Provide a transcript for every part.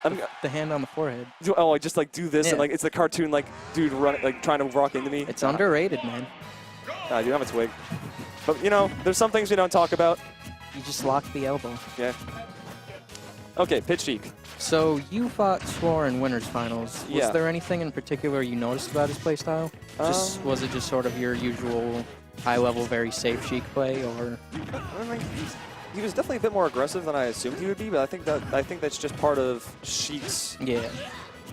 The hand on the forehead. Oh, I just like do this and like it's the cartoon like dude run like trying to walk into me. It's underrated, man. I do have a twig. But you know, there's some things we don't talk about. You just lock the elbow. Yeah. Okay, pitch Sheik. So you fought Suar in winners finals. Was Yeah. there anything in particular you noticed about his playstyle? Was it just sort of your usual high-level, very safe Sheik play, or? I mean, he was definitely a bit more aggressive than I assumed he would be, but I think that's just part of Sheik's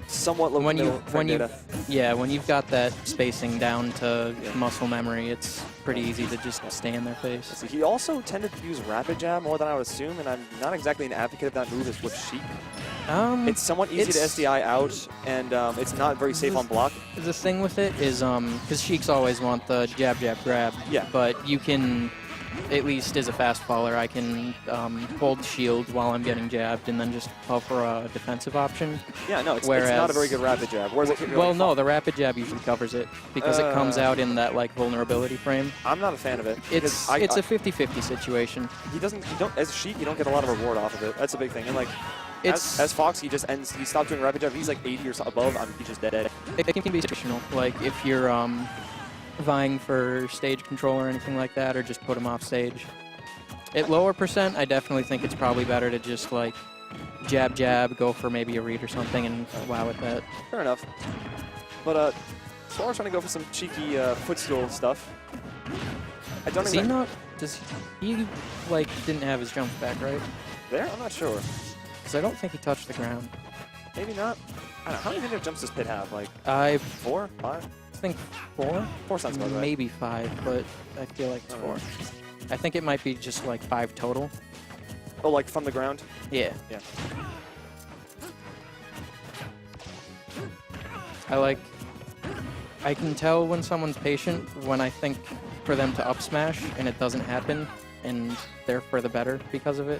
somewhat low when you've got that spacing down to muscle memory, it's pretty easy to just stay in their face. So he also tended to use rapid jab more than I would assume, and I'm not exactly an advocate of that move as with Sheik. It's somewhat easy to SDI out, and it's not very safe on block. The thing with it is, because Sheiks always want the jab, jab, grab. Yeah. But you can, at least as a fast faller, I can hold shield while I'm getting jabbed and then just call for a defensive option. Yeah, no, it's not a very good rapid jab. No, the rapid jab usually covers it because it comes out in that like vulnerability frame. I'm not a fan of it. It's a 50-50 situation. As Sheik, you don't get a lot of reward off of it. That's a big thing. And like, as Fox, he stopped doing rapid jab. He's like 80 or so above. He's just dead. It can be situational. Like if you're vying for stage control or anything like that, or just put him off stage. At lower percent, I definitely think it's probably better to just like jab, jab, go for maybe a read or something, and wow at that. Fair enough. But Suar's trying to go for some cheeky footstool stuff. Does he like didn't have his jump back right? There? I'm not sure. Because I don't think he touched the ground. Maybe not. I don't know. How many negative jumps does Pit have? Like 4, 5? I think 4. 4 sounds about right. Maybe 5, but I feel like it's 4. I think it might be just like 5 total. Oh, like from the ground? Yeah. Yeah. I can tell when someone's patient when I think for them to up smash and it doesn't happen, and they're for the better because of it.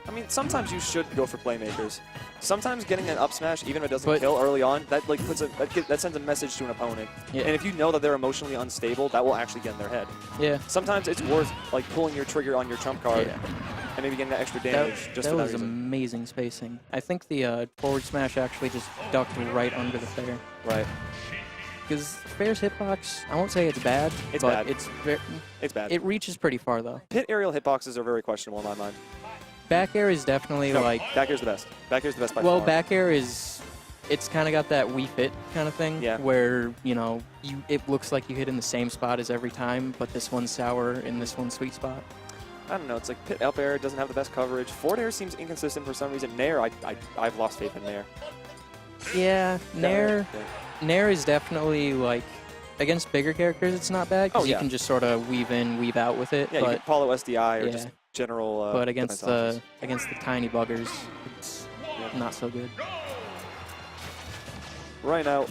I mean, sometimes you should go for playmakers. Sometimes getting an up smash, even if it doesn't kill early on, that like that sends a message to an opponent. Yeah. And if you know that they're emotionally unstable, that will actually get in their head. Yeah. Sometimes it's worth like pulling your trigger on your trump card and maybe getting that extra damage. That was amazing spacing. I think the forward smash actually just ducked right under the fair. Right. Because Fair's hitbox, I won't say it's bad. It's but bad. It's bad. It reaches pretty far though. Pit aerial hitboxes are very questionable in my mind. Back air is definitely like... Back air's the best. Back air's the best by far. Well, back air is... It's kind of got that Wii Fit kind of thing. Yeah. Where, you know, it looks like you hit in the same spot as every time, but this one's sour and this one's sweet spot. I don't know. It's like Pit up air doesn't have the best coverage. Forward air seems inconsistent for some reason. Nair, I've lost faith in Nair. Yeah, Nair is definitely like... Against bigger characters, it's not bad because you can just sort of weave in, weave out with it. Yeah, but you can follow SDI or just general. But against the tiny buggers, it's not so good. Right now,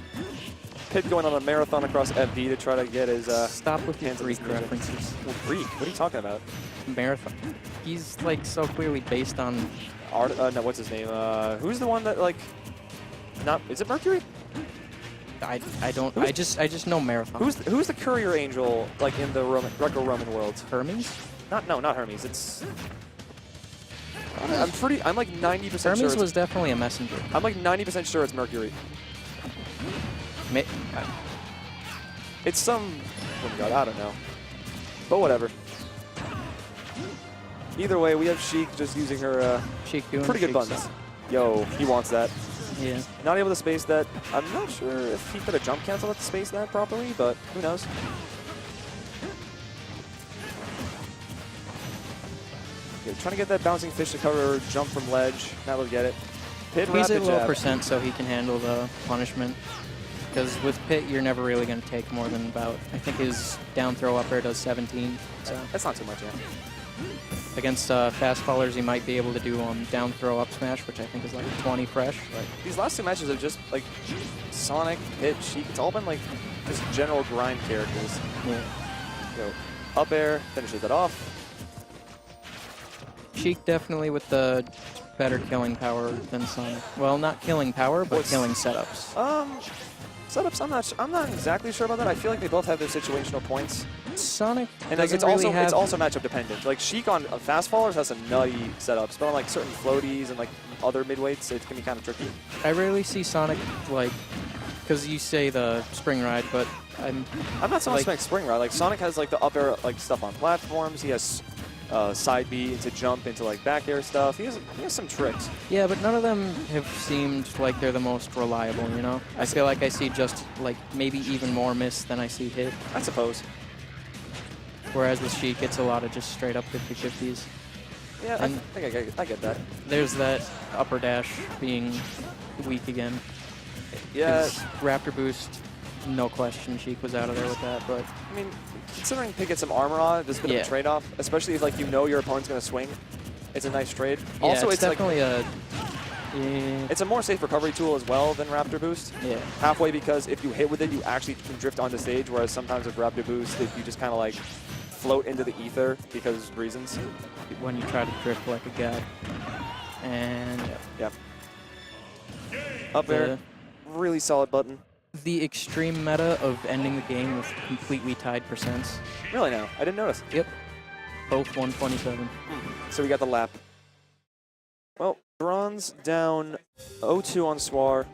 Pit going on a marathon across FD to try to get his. Stop with your Greek references. Well, Greek? What are you talking about? Marathon. He's like so clearly based on. No, what's his name? Who's the one that like? Not is it Mercury? I don't. I just know marathon. Who's the courier angel like in the Greco-Roman world? Hermes? Not Hermes. It's. I'm like 90% sure. Hermes was definitely a messenger. I'm like 90% sure it's Mercury. It's some. Oh my god, I don't know. But whatever. Either way, we have Sheik just using her Sheik doing pretty good buttons. Yo, he wants that. Yeah. Not able to space that. I'm not sure if he could have jump canceled at the space that properly, but who knows. Okay, trying to get that bouncing fish to cover jump from ledge. That will get it. Pit He's at rapid low jab. percent, so he can handle the punishment. Because with Pit, you're never really going to take more than about, I think his down throw up air does 17. So that's not too much, yeah. Against fast fallers, he might be able to do down throw up smash, which I think is like 20 fresh. Right. These last two matches have just like Sonic, Pit, Sheik. It's all been like just general grind characters. Yeah. Go up air, finishes that off. Sheik definitely with the better killing power than Sonic. Well, not killing power, but killing setups. Setups, I'm not exactly sure about that. I feel like they both have their situational points. Sonic and like, it's also matchup dependent. Like Sheik on fast fallers has some nutty setups, but on like certain floaties and like other midweights, it can be kind of tricky. I rarely see Sonic, like, because you say the spring ride, but I'm not so much like spring ride. Like Sonic has like the up air like stuff on platforms. He has side B into jump into like back air stuff. He has some tricks. Yeah, but none of them have seemed like they're the most reliable, you know? I feel like I see just like maybe even more miss than I see hit. I suppose. Whereas with Sheik, it's a lot of just straight up 50-50s. Yeah, I think I get that. There's that upper dash being weak again. Yeah. Raptor boost, no question, Sheik was out of there with that, but... I mean, considering he gets some armor on, there's a bit of a trade-off, especially if like you know your opponent's going to swing. It's a nice trade. Yeah, also, it's definitely like, it's a more safe recovery tool as well than Raptor Boost. Yeah. Halfway, because if you hit with it, you actually can drift onto stage, whereas sometimes with Raptor Boost, if you just kind of like float into the ether because reasons. When you try to drift like a guy. And... Yeah. Up there. Really solid button. The extreme meta of ending the game with completely tied percents. Really now? I didn't notice. Yep. Both 127. So we got the lap. Well, BronZe down 0-2 on suar.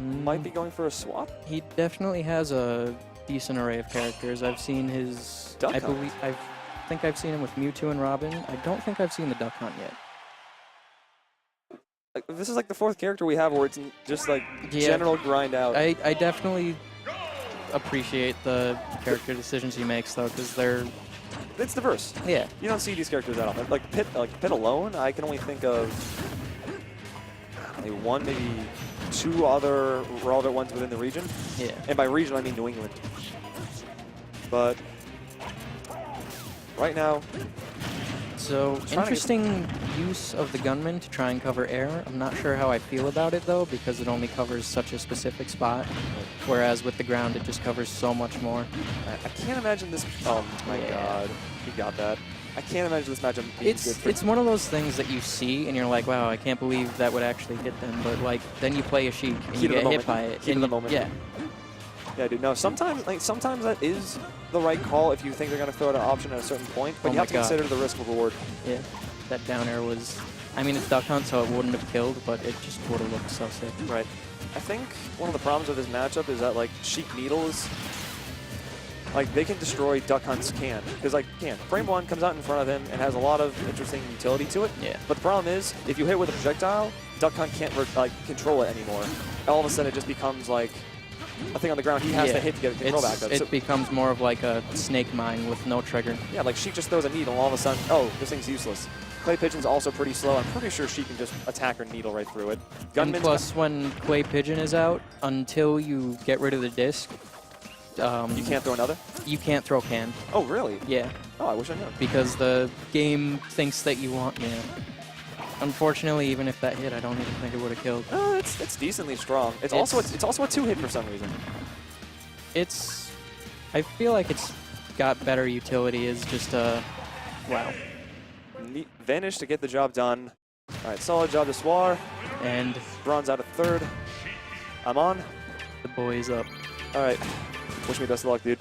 Might be going for a swap? He definitely has a decent array of characters. I've seen his... Duck I Hunt. think I've seen him with Mewtwo and Robin. I don't think I've seen the Duck Hunt yet. This is like the fourth character we have where it's just like general grind out. I definitely appreciate the character decisions he makes though, because they're... It's diverse. Yeah. You don't see these characters that often. Like Pit alone, I can only think of maybe one, maybe two other relevant ones within the region. Yeah. And by region, I mean New England. But right now... So, interesting use of the gunman to try and cover air. I'm not sure how I feel about it, though, because it only covers such a specific spot, whereas with the ground, it just covers so much more. I can't imagine this... Oh, my God. He got that. I can't imagine this matchup being good for... It's one of those things that you see, and you're like, wow, I can't believe that would actually hit them, but, like, then you play a Sheik, and you get hit by it. Heat of the moment. Yeah. Yeah, dude. No, sometimes that is the right call if you think they're going to throw out an option at a certain point, but you have to consider the risk reward. Yeah, that down air was... I mean, it's Duck Hunt, so it wouldn't have killed, but it just would have looked so sick. Right. I think one of the problems with this matchup is that, like, Sheik Needles, like, they can destroy Duck Hunt's can. Because, like, Frame 1 comes out in front of him and has a lot of interesting utility to it. Yeah. But the problem is, if you hit with a projectile, Duck Hunt can't, like, control it anymore. All of a sudden, it just becomes, like... a thing on the ground, he has to hit to get control back up. It becomes more of like a snake mine with no trigger. Yeah, like Sheik just throws a needle and all of a sudden, oh, this thing's useless. Clay Pigeon's also pretty slow. I'm pretty sure she can just attack her needle right through it. And plus, when Clay Pigeon is out, until you get rid of the disc, you can't throw another? You can't throw can. Oh, really? Yeah. Oh, I wish I knew. Because the game thinks that you want, Unfortunately, even if that hit, I don't even think it would have killed. It's decently strong. It's also a 2-hit for some reason. I feel like it's got better utility. It's just wow. Vanish to get the job done. All right, solid job to suar. And BronZe out of third. I'm on. The boys up. All right. Wish me best of luck, dude.